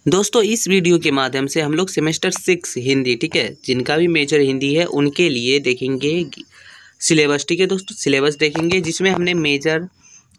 दोस्तों इस वीडियो के माध्यम से हम लोग सेमेस्टर 6 हिंदी, ठीक है, जिनका भी मेजर हिंदी है उनके लिए देखेंगे सिलेबस। ठीक है दोस्तों, सिलेबस देखेंगे जिसमें हमने मेजर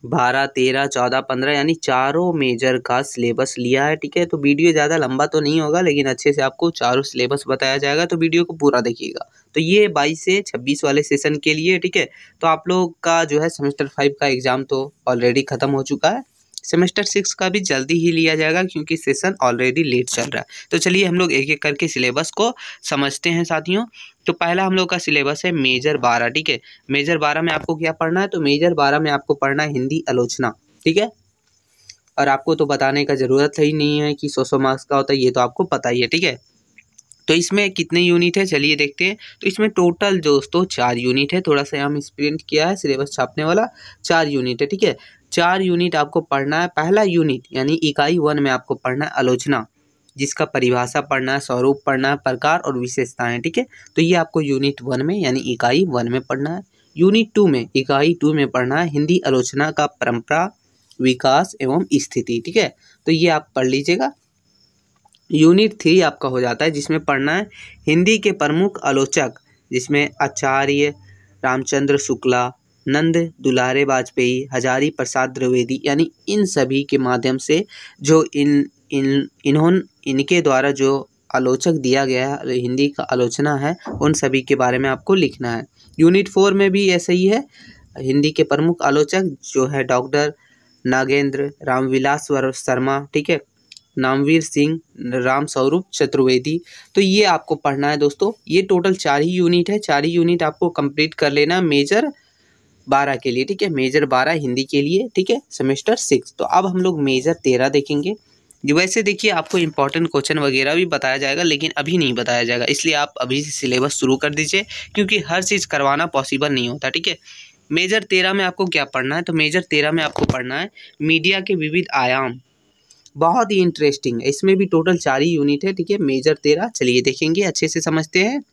12, 13, 14, 15 यानी चारों मेजर का सिलेबस लिया है। ठीक है, तो वीडियो ज़्यादा लंबा तो नहीं होगा लेकिन अच्छे से आपको चारों सिलेबस बताया जाएगा, तो वीडियो को पूरा देखिएगा। तो ये 22 से 26 वाले सेशन के लिए, ठीक है। तो आप लोग का जो है सेमेस्टर 5 का एग्ज़ाम तो ऑलरेडी ख़त्म हो चुका है, सेमेस्टर 6 का भी जल्दी ही लिया जाएगा क्योंकि सेशन ऑलरेडी लेट चल रहा है। तो चलिए हम लोग एक एक करके सिलेबस को समझते हैं साथियों। तो पहला हम लोग का सिलेबस है मेजर 12, ठीक है। मेजर 12 में आपको क्या पढ़ना है? तो मेजर 12 में आपको पढ़ना है हिंदी आलोचना, ठीक है। और आपको तो बताने का ज़रूरत ही नहीं है कि 100 मार्क्स का होता है, ये तो आपको पता ही है, ठीक है। तो इसमें कितने यूनिट है चलिए देखते हैं। तो इसमें टोटल दोस्तों 4 यूनिट है, थोड़ा सा हम प्रिंट किया है सिलेबस छापने वाला, 4 यूनिट है, ठीक है। 4 यूनिट आपको पढ़ना है। पहला यूनिट यानी इकाई 1 में आपको पढ़ना है आलोचना, जिसका परिभाषा पढ़ना है, स्वरूप पढ़ना है, प्रकार और विशेषताएं, ठीक है। तो ये आपको यूनिट 1 में यानी इकाई 1 में पढ़ना है। यूनिट 2 में इकाई 2 में पढ़ना है हिंदी आलोचना का परंपरा, विकास एवं स्थिति, ठीक है। तो ये आप पढ़ लीजिएगा। यूनिट 3 आपका हो जाता है जिसमें पढ़ना है हिंदी के प्रमुख आलोचक, जिसमें आचार्य रामचंद्र शुक्ला, नंद दुलारे वाजपेयी, हजारी प्रसाद द्विवेदी, यानी इन सभी के माध्यम से जो इनके द्वारा जो आलोचक दिया गया है, हिंदी का आलोचना है, उन सभी के बारे में आपको लिखना है। यूनिट 4 में भी ऐसा ही है, हिंदी के प्रमुख आलोचक जो है डॉक्टर नागेंद्र रामविलास शर्मा, ठीक है, नामवीर सिंह, राम स्वरूप चतुर्वेदी। तो ये आपको पढ़ना है दोस्तों। ये टोटल 4 ही यूनिट है, 4 ही यूनिट आपको कंप्लीट कर लेना मेजर 12 के लिए, ठीक है। मेजर 12 हिंदी के लिए, ठीक है, सेमेस्टर 6। तो अब हम लोग मेजर 13 देखेंगे। जो वैसे देखिए आपको इंपॉर्टेंट क्वेश्चन वगैरह भी बताया जाएगा लेकिन अभी नहीं बताया जाएगा, इसलिए आप अभी से सिलेबस शुरू कर दीजिए क्योंकि हर चीज़ करवाना पॉसिबल नहीं होता, ठीक है। मेजर 13 में आपको क्या पढ़ना है? तो मेजर 13 में आपको पढ़ना है मीडिया के विविध आयाम। बहुत ही इंटरेस्टिंग है, इसमें भी टोटल 4 ही यूनिट है, ठीक है। मेजर 13 चलिए देखेंगे, अच्छे से समझते हैं।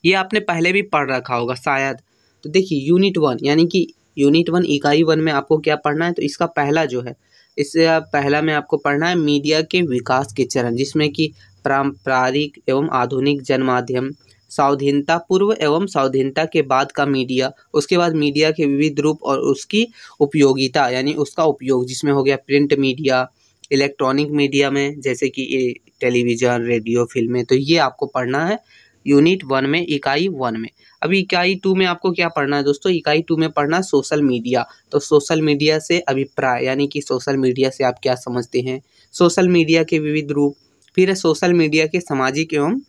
ये आपने पहले भी पढ़ रखा होगा शायद। तो देखिए यूनिट 1 यानी कि यूनिट 1 इकाई 1 में आपको क्या पढ़ना है? तो इसका पहला जो है, इससे पहला में आपको पढ़ना है मीडिया के विकास के चरण, जिसमें कि पारंपरिक एवं आधुनिक जनमाध्यम, स्वाधीनता पूर्व एवं स्वाधीनता के बाद का मीडिया, उसके बाद मीडिया के विविध रूप और उसकी उपयोगिता यानी उसका उपयोग, जिसमें हो गया प्रिंट मीडिया, इलेक्ट्रॉनिक मीडिया में जैसे कि टेलीविज़न, रेडियो, फिल्में। तो ये आपको पढ़ना है यूनिट 1 में, इकाई 1 में। अभी इकाई 2 में आपको क्या पढ़ना है दोस्तों? इकाई 2 में पढ़ना सोशल मीडिया। तो सोशल मीडिया से अभिप्राय यानी कि सोशल मीडिया से आप क्या समझते हैं, सोशल मीडिया के विविध रूप, फिर है सोशल मीडिया के सामाजिक एवं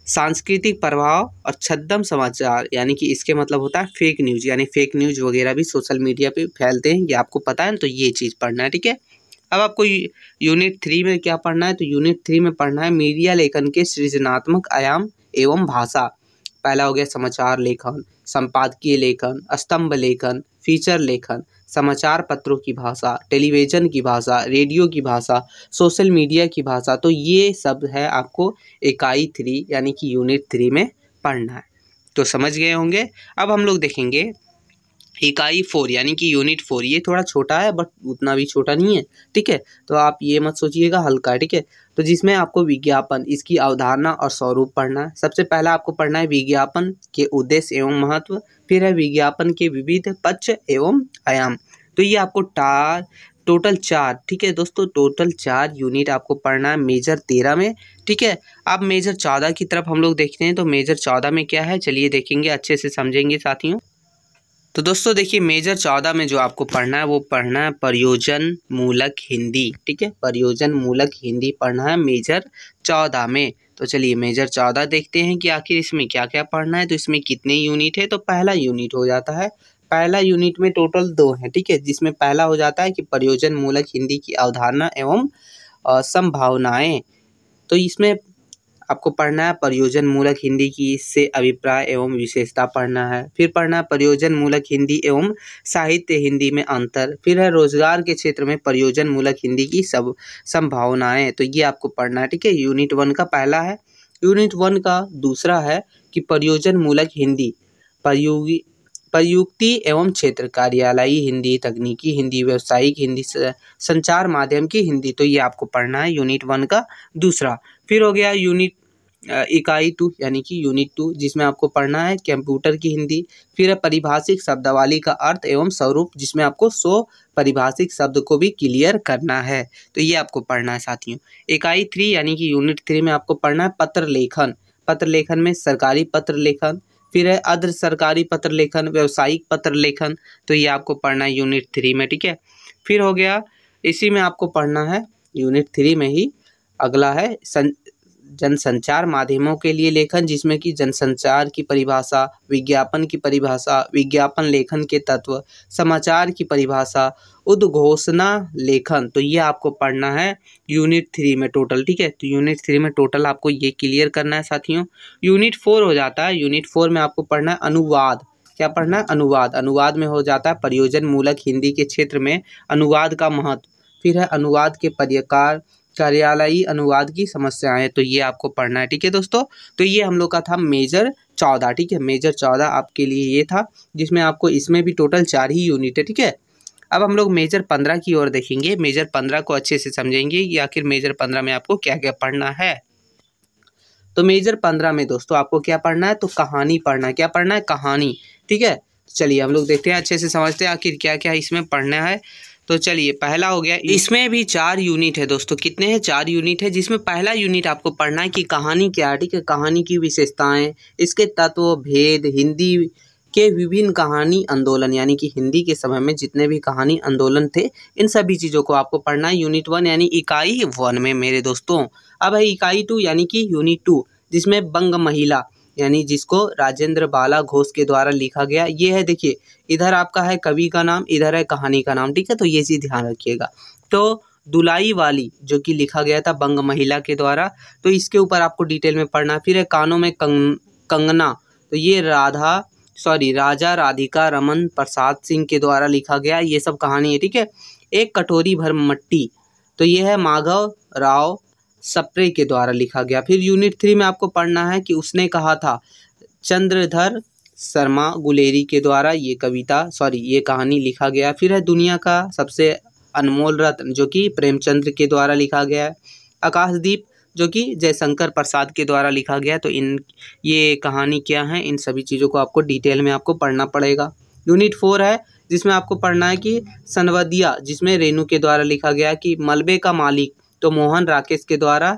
सांस्कृतिक प्रभाव और छद्म समाचार, यानी कि इसके मतलब होता है फेक न्यूज़, यानी फेक न्यूज़ वगैरह भी सोशल मीडिया पे फैलते हैं, ये आपको पता है। तो ये चीज़ पढ़ना है, ठीक है। अब आपको यूनिट 3 में क्या पढ़ना है? तो यूनिट 3 में पढ़ना है मीडिया लेखन के सृजनात्मक आयाम एवं भाषा। पहला हो गया समाचार लेखन, संपादकीय लेखन, स्तंभ लेखन, फीचर लेखन, समाचार पत्रों की भाषा, टेलीविज़न की भाषा, रेडियो की भाषा, सोशल मीडिया की भाषा। तो ये सब है आपको इकाई 3 यानी कि यूनिट 3 में पढ़ना है। तो समझ गए होंगे। अब हम लोग देखेंगे इकाई 4 यानी कि यूनिट 4। ये थोड़ा छोटा है बट उतना भी छोटा नहीं है, ठीक है। तो आप ये मत सोचिएगा हल्का है, ठीक है। तो जिसमें आपको विज्ञापन, इसकी अवधारणा और स्वरूप पढ़ना है। सबसे पहला आपको पढ़ना है विज्ञापन के उद्देश्य एवं महत्व, फिर है विज्ञापन के विविध पक्ष एवं आयाम। तो ये आपको टोटल 4, ठीक है दोस्तों, टोटल 4 यूनिट आपको पढ़ना है मेजर 13 में, ठीक है। अब मेजर 14 की तरफ हम लोग देखते हैं। तो मेजर 14 में क्या है चलिए देखेंगे, अच्छे से समझेंगे साथियों। तो दोस्तों देखिए मेजर 14 में जो आपको पढ़ना है वो पढ़ना है प्रयोजन मूलक हिंदी, ठीक है। प्रयोजन मूलक हिंदी पढ़ना है मेजर 14 में। तो चलिए मेजर 14 देखते हैं कि आखिर इसमें क्या क्या पढ़ना है। तो इसमें कितने यूनिट है? तो पहला यूनिट हो जाता है, पहला यूनिट में टोटल 2 है, ठीक है। जिसमें पहला हो जाता है कि प्रयोजन मूलक हिंदी की अवधारणा एवं संभावनाएं। तो इसमें आपको पढ़ना है प्रयोजन मूलक हिंदी की इससे अभिप्राय एवं विशेषता पढ़ना है। फिर पढ़ना है प्रयोजन मूलक हिंदी एवं साहित्य हिंदी में अंतर। फिर है रोजगार के क्षेत्र में प्रयोजन मूलक हिंदी की सब संभावनाएं। तो ये आपको पढ़ना है, ठीक है। यूनिट 1 का पहला है। यूनिट 1 का दूसरा है कि प्रयोजन मूलक हिंदी प्रयुक्ति एवं क्षेत्र, कार्यालयी हिंदी, तकनीकी हिंदी, व्यावसायिक हिंदी, संचार माध्यम की हिंदी। तो ये आपको पढ़ना है यूनिट 1 का दूसरा। फिर हो गया इकाई 2 यानी कि यूनिट 2, जिसमें आपको पढ़ना है कंप्यूटर की हिंदी। फिर है परिभाषिक शब्दावली का अर्थ एवं स्वरूप, जिसमें आपको 100 परिभाषिक शब्द को भी क्लियर करना है। तो ये आपको पढ़ना है साथियों। इकाई 3 यानी कि यूनिट 3 में आपको पढ़ना है पत्र लेखन। पत्र लेखन में सरकारी पत्र लेखन, फिर है अर्ध सरकारी पत्र लेखन, व्यावसायिक पत्र लेखन। तो ये आपको पढ़ना है यूनिट 3 में, ठीक है। फिर हो गया इसी में आपको पढ़ना है यूनिट 3 में ही अगला है जनसंचार माध्यमों के लिए लेखन, जिसमें कि जनसंचार की परिभाषा, विज्ञापन की परिभाषा, विज्ञापन लेखन के तत्व, समाचार की परिभाषा, उद्घोषणा लेखन। तो ये आपको पढ़ना है यूनिट 3 में टोटल, ठीक है। तो यूनिट 3 में टोटल आपको ये क्लियर करना है साथियों। यूनिट 4 हो जाता है। यूनिट 4 में आपको पढ़ना है अनुवाद। क्या पढ़ना है? अनुवाद। अनुवाद में हो जाता है प्रयोजन मूलक हिंदी के क्षेत्र में अनुवाद का महत्व। फिर है अनुवाद के प्रकार, कार्यालयी अनुवाद की समस्याएं। तो ये आपको पढ़ना है, ठीक है दोस्तों। तो ये हम लोग का था मेजर 14, ठीक है। मेजर 14 आपके लिए ये था, जिसमें आपको इसमें भी टोटल 4 ही यूनिट है, ठीक है। अब हम लोग मेजर 15 की ओर देखेंगे। मेजर 15 को अच्छे से समझेंगे कि आखिर मेजर 15 में आपको क्या क्या पढ़ना है। तो मेजर 15 में दोस्तों आपको क्या पढ़ना है? तो कहानी पढ़ना है। क्या पढ़ना है? कहानी, ठीक है। चलिए हम लोग देखते हैं, अच्छे से समझते हैं आखिर क्या क्या इसमें पढ़ना है। तो चलिए पहला हो गया, इसमें भी 4 यूनिट है दोस्तों। कितने हैं? 4 यूनिट है, जिसमें पहला यूनिट आपको पढ़ना है कि कहानी क्या है, ठीक है। कहानी की विशेषताएं, इसके तत्व, भेद, हिंदी के विभिन्न कहानी आंदोलन, यानी कि हिंदी के समय में जितने भी कहानी आंदोलन थे, इन सभी चीज़ों को आपको पढ़ना है यूनिट 1 यानी इकाई 1 में मेरे दोस्तों। अब है इकाई 2 यानी कि यूनिट 2, जिसमें बंग महिला यानी जिसको राजेंद्र बाला घोष के द्वारा लिखा गया। ये है, देखिए इधर आपका है कवि का नाम, इधर है कहानी का नाम, ठीक है। तो ये चीज़ ध्यान रखिएगा। तो दुलाई वाली जो कि लिखा गया था बंग महिला के द्वारा, तो इसके ऊपर आपको डिटेल में पढ़ना। फिर है कानों में कंगना, तो ये राजा राधिका रमन प्रसाद सिंह के द्वारा लिखा गया, ये सब कहानी है, ठीक है। एक कटोरी भर मट्टी, तो ये है माधव राव सप्रे के द्वारा लिखा गया। फिर यूनिट 3 में आपको पढ़ना है कि उसने कहा था, चंद्रधर शर्मा गुलेरी के द्वारा ये कहानी लिखा गया। फिर है दुनिया का सबसे अनमोल रत्न, जो कि प्रेमचंद्र के द्वारा लिखा गया है। आकाशदीप, जो कि जयशंकर प्रसाद के द्वारा लिखा गया। तो ये कहानी क्या है, इन सभी चीज़ों को आपको डिटेल में आपको पढ़ना पड़ेगा। यूनिट 4 है, जिसमें आपको पढ़ना है कि सनवदिया, जिसमें रेणु के द्वारा लिखा गया कि मलबे का मालिक, तो मोहन राकेश के द्वारा।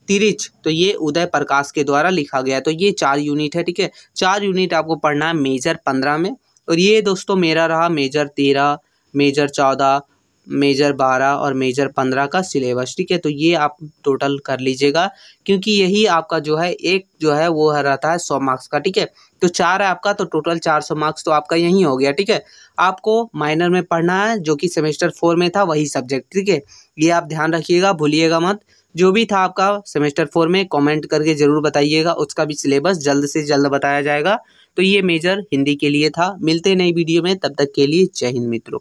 तिरिच, तो ये उदय प्रकाश के द्वारा लिखा गया। तो ये 4 यूनिट है, ठीक है। 4 यूनिट आपको पढ़ना है मेजर 15 में। और ये दोस्तों मेरा रहा मेजर 13, मेजर 14, मेजर 12 और मेजर 15 का सिलेबस, ठीक है। तो ये आप टोटल कर लीजिएगा, क्योंकि यही आपका जो है एक जो है वो रहता है 100 मार्क्स का, ठीक है। तो 4 है आपका, तो टोटल 400 मार्क्स तो आपका यही हो गया, ठीक है। आपको माइनर में पढ़ना है, जो कि सेमेस्टर 4 में था वही सब्जेक्ट, ठीक है। ये आप ध्यान रखिएगा, भूलिएगा मत। जो भी था आपका सेमेस्टर 4 में कमेंट करके ज़रूर बताइएगा, उसका भी सिलेबस जल्द से जल्द बताया जाएगा। तो ये मेजर हिंदी के लिए था। मिलते हैं नई वीडियो में, तब तक के लिए जय हिंद मित्रों।